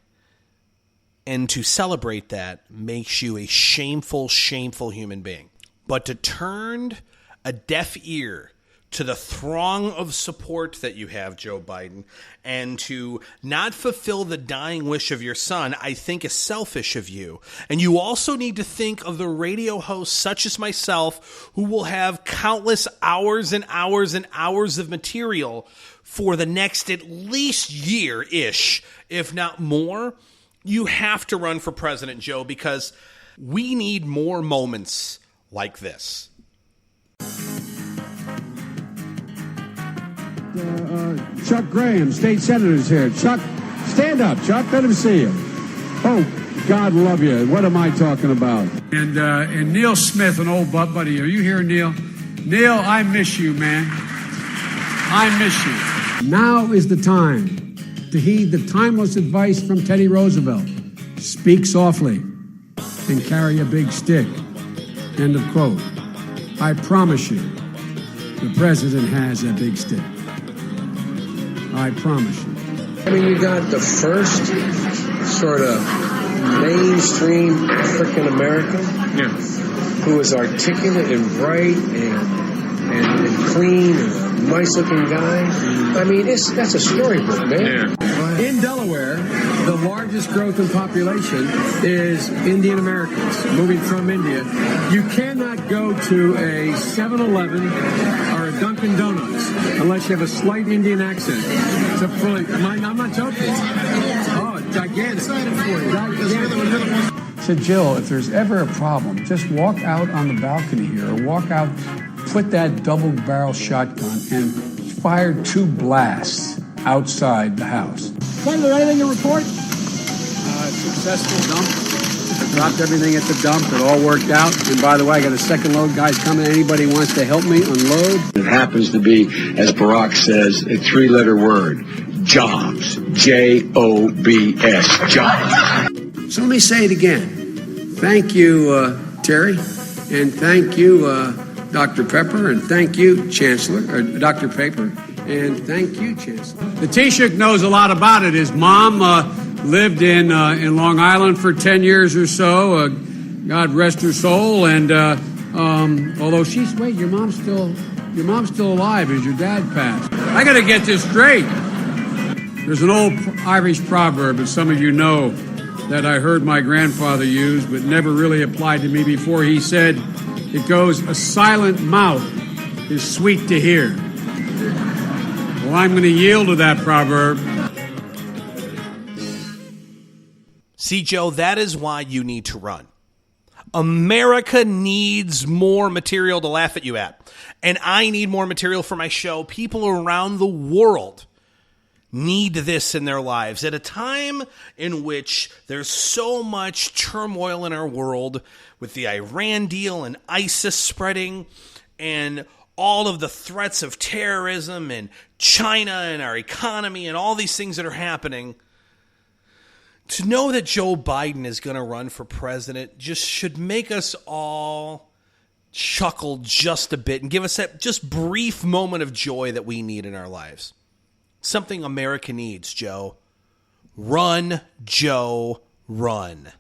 and to celebrate that makes you a shameful, shameful human being. But to turn a deaf ear to the throng of support that you have, Joe Biden, and to not fulfill the dying wish of your son, I think is selfish of you. And you also need to think of the radio hosts such as myself who will have countless hours and hours and hours of material for the next at least year-ish, if not more. You have to run for president, Joe, because we need more moments like this. Chuck Graham, state senator's here. Chuck, stand up, Chuck. Let him see you. Oh, God love you. What am I talking about? And Neil Smith, an old buddy. Are you here, Neil? Neil, I miss you, man. I miss you. Now is the time to heed the timeless advice from Teddy Roosevelt. Speak softly and carry a big stick. End of quote. I promise you, the president has a big stick. I promise you. I mean, you got the first sort of mainstream African American who is articulate and bright and clean and a nice looking guy. I mean, that's a storybook, man. In Delaware, the largest growth in population is Indian Americans moving from India. You cannot go to a 7-Eleven or a Dunkin' Donuts unless you have a slight Indian accent. It's a fully, I'm not joking. Oh, gigantic. Gigantic. So, Jill, if there's ever a problem, just walk out on the balcony here or walk out, put that double-barrel shotgun and fire 2 blasts outside the house. Is there anything to report? Successful dump. Dropped everything at the dump. It all worked out. And by the way, I got a second load. Guys coming. Anybody wants to help me unload? It happens to be, as Barack says, a 3-letter word. Jobs. J-O-B-S. Jobs. So let me say it again. Thank you, Terry. And thank you, Dr. Pepper. And thank you, Chancellor, or Dr. Paper. And thank you, Chancellor. The Taoiseach knows a lot about it. His mom lived in Long Island for 10 years or so. God rest her soul. And although your mom's still alive as your dad passed. I got to get this straight. There's an old Irish proverb, as some of you know, that I heard my grandfather use, but never really applied to me before. He said, it goes, "A silent mouth is sweet to hear." Well, I'm going to yield to that proverb. See, Joe, that is why you need to run. America needs more material to laugh at you at. And I need more material for my show. People around the world need this in their lives. At a time in which there's so much turmoil in our world with the Iran deal and ISIS spreading and all of the threats of terrorism and China and our economy and all these things that are happening, to know that Joe Biden is going to run for president just should make us all chuckle just a bit and give us that just brief moment of joy that we need in our lives. Something America needs, Joe. Run, Joe, run.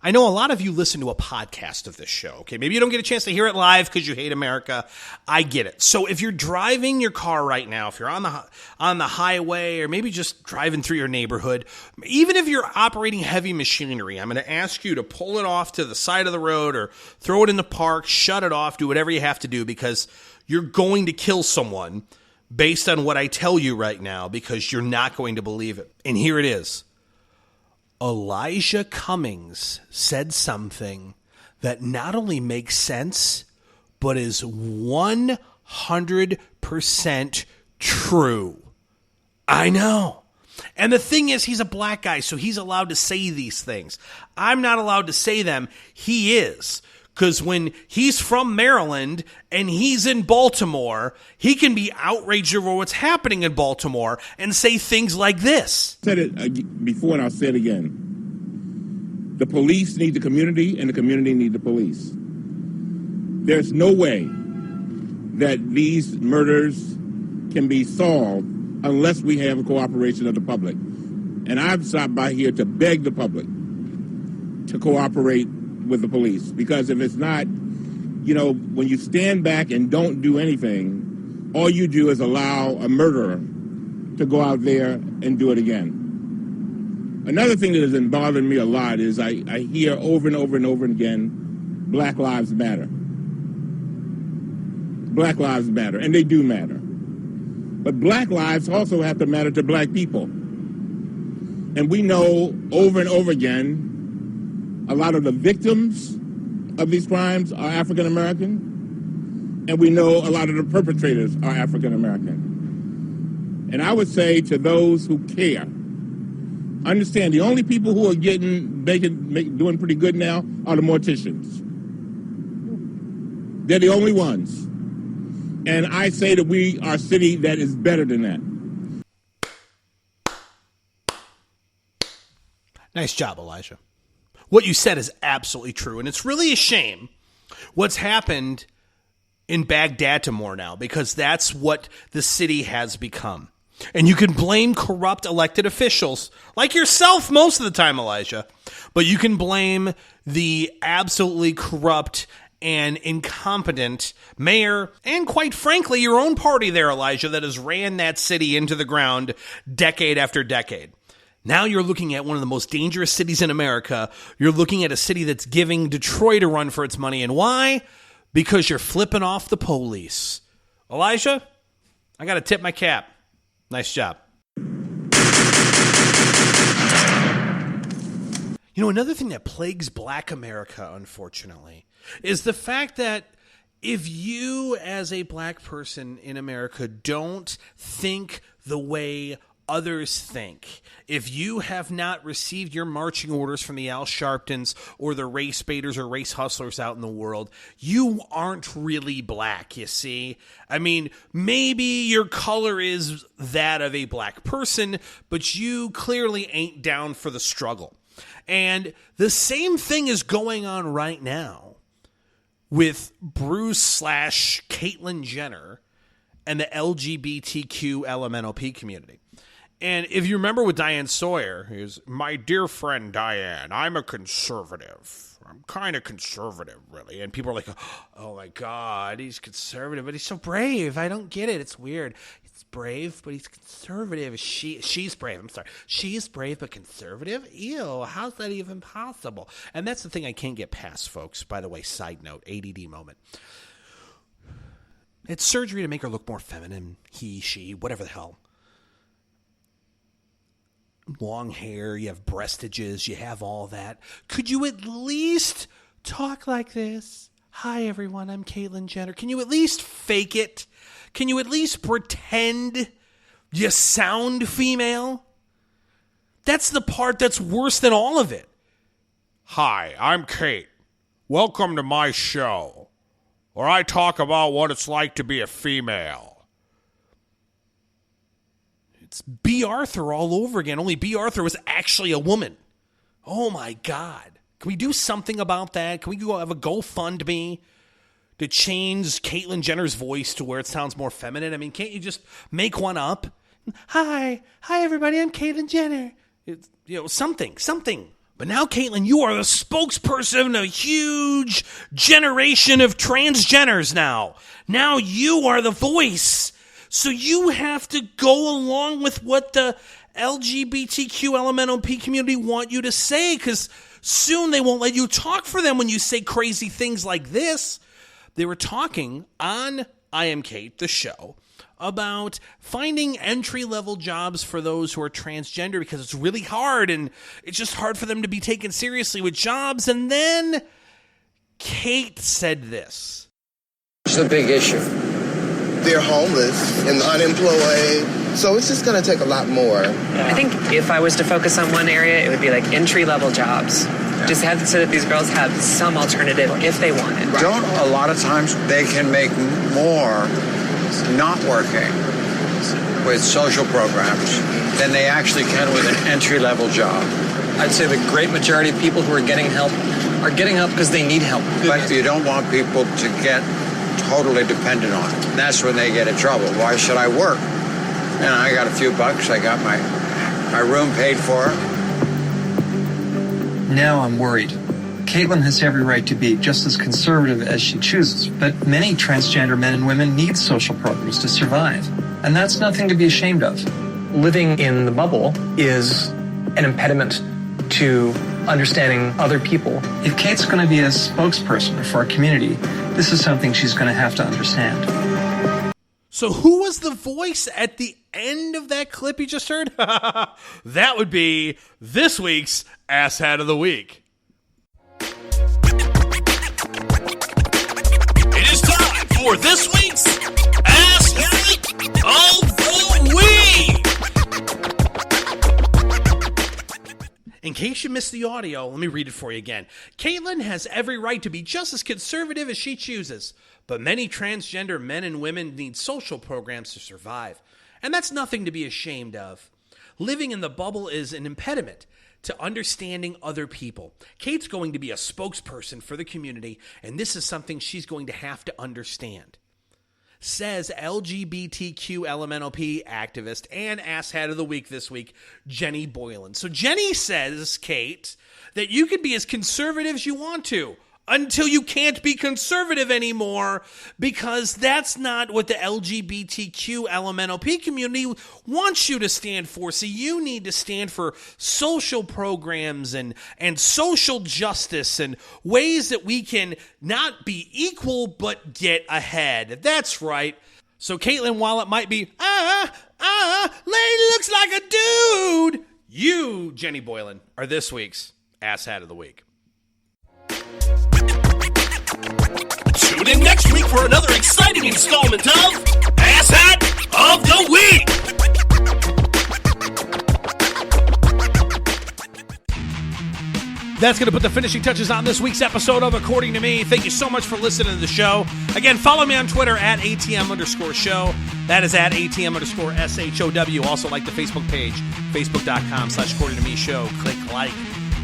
I know a lot of you listen to a podcast of this show, okay? Maybe you don't get a chance to hear it live because you hate America. I get it. So if you're driving your car right now, if you're on the highway or maybe just driving through your neighborhood, even if you're operating heavy machinery, I'm going to ask you to pull it off to the side of the road or throw it in the park, shut it off, do whatever you have to do because you're going to kill someone based on what I tell you right now because you're not going to believe it. And here it is. Elijah Cummings said something that not only makes sense, but is 100% true. I know. And the thing is, he's a black guy, so he's allowed to say these things. I'm not allowed to say them. He is. Because when he's from Maryland and he's in Baltimore, he can be outraged over what's happening in Baltimore and say things like this. I said it before and I'll say it again. The police need the community and the community need the police. There's no way that these murders can be solved unless we have the cooperation of the public. And I've stopped by here to beg the public to cooperate with the police, because if it's not, when you stand back and don't do anything, all you do is allow a murderer to go out there and do it again. Another thing that has been bothering me a lot is I hear over and over and over again, Black Lives Matter. Black Lives Matter, and they do matter. But black lives also have to matter to black people. And we know over and over again, a lot of the victims of these crimes are African American, and we know a lot of the perpetrators are African American. And I would say to those who care, understand the only people who are doing pretty good now are the morticians. They're the only ones. And I say that we are a city that is better than that. Nice job, Elijah. What you said is absolutely true, and it's really a shame what's happened in Baghdad to more now, because that's what the city has become. And you can blame corrupt elected officials, like yourself most of the time, Elijah, but you can blame the absolutely corrupt and incompetent mayor, and quite frankly, your own party there, Elijah, that has ran that city into the ground decade after decade. Now you're looking at one of the most dangerous cities in America. You're looking at a city that's giving Detroit a run for its money. And why? Because you're flipping off the police. Elijah, I got to tip my cap. Nice job. You know, another thing that plagues Black America, unfortunately, is the fact that if you as a Black person in America don't think the way others think, if you have not received your marching orders from the Al Sharptons or the race baiters or race hustlers out in the world, you aren't really Black, you see? I mean, maybe your color is that of a Black person, but you clearly ain't down for the struggle. And the same thing is going on right now with Bruce/Caitlyn Jenner and the LGBTQ LMNOP community. And if you remember with Diane Sawyer, is my dear friend Diane, I'm a conservative. I'm kind of conservative, really. And people are like, oh my God, he's conservative, but he's so brave. I don't get it. It's weird. He's brave, but he's conservative. She's brave. I'm sorry. She's brave, but conservative? Ew, how's that even possible? And that's the thing I can't get past, folks. By the way, side note, ADD moment. It's surgery to make her look more feminine. He, she, whatever the hell. Long hair, you have breastages, you have all that. Could you at least talk like this? Hi, everyone, I'm Caitlyn Jenner. Can you at least fake it? Can you at least pretend you sound female? That's the part that's worse than all of it. Hi, I'm Kate. Welcome to my show, where I talk about what it's like to be a female. It's B. Arthur all over again, only B. Arthur was actually a woman. Oh, my God. Can we do something about that? Can we go have a GoFundMe to change Caitlyn Jenner's voice to where it sounds more feminine? I mean, can't you just make one up? Hi, everybody, I'm Caitlyn Jenner. It's, something. But now, Caitlyn, you are the spokesperson of a huge generation of transgenders now. Now you are the voice. So you have to go along with what the LGBTQ LMNOP community want you to say, because soon they won't let you talk for them when you say crazy things like this. They were talking on I Am Kate, the show, about finding entry-level jobs for those who are transgender because it's really hard, and it's just hard for them to be taken seriously with jobs. And then Kate said this. It's a big issue. They're homeless and unemployed, so it's just going to take a lot more. I think if I was to focus on one area, it would be like entry-level jobs. Just have so that these girls have some alternative if they want it. Don't a lot of times they can make more not working with social programs than they actually can with an entry-level job. I'd say the great majority of people who are getting help because they need help. But you don't want people to get totally dependent on it. That's when they get in trouble. Why should I work? And I got a few bucks. I got my room paid for. Now I'm worried. Caitlyn has every right to be just as conservative as she chooses, but many transgender men and women need social programs to survive, and that's nothing to be ashamed of. Living in the bubble is an impediment to understanding other people. If Kate's going to be a spokesperson for our community, this is something she's going to have to understand. So who was the voice at the end of that clip you just heard? That would be this week's Asshat of the Week. It is time for this week's Asshat of the Week. In case you missed the audio, let me read it for you again. Caitlyn has every right to be just as conservative as she chooses, but many transgender men and women need social programs to survive, and that's nothing to be ashamed of. Living in the bubble is an impediment to understanding other people. Kate's going to be a spokesperson for the community, and this is something she's going to have to understand. Says LGBTQ LMNOP activist and asshat of the week this week, Jenny Boylan. So Jenny says, Kate, that you can be as conservative as you want to until you can't be conservative anymore, because that's not what the LGBTQ LMNOP community wants you to stand for. So you need to stand for social programs and social justice and ways that we can not be equal but get ahead. That's right. So Caitlin, while it might be, lady looks like a dude, you, Jenny Boylan, are this week's asshat of the week. Tune in next week for another exciting installment of Asshat of the Week. That's going to put the finishing touches on this week's episode of According to Me. Thank you so much for listening to the show. Again, follow me on Twitter at ATM_show. That is at ATM_SHOW. Also like the Facebook page, Facebook.com/According to Me Show. Click like.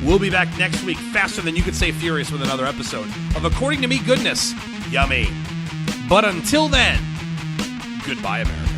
We'll be back next week, faster than you could say furious, with another episode of According to Me goodness. Yummy. But until then, goodbye, America.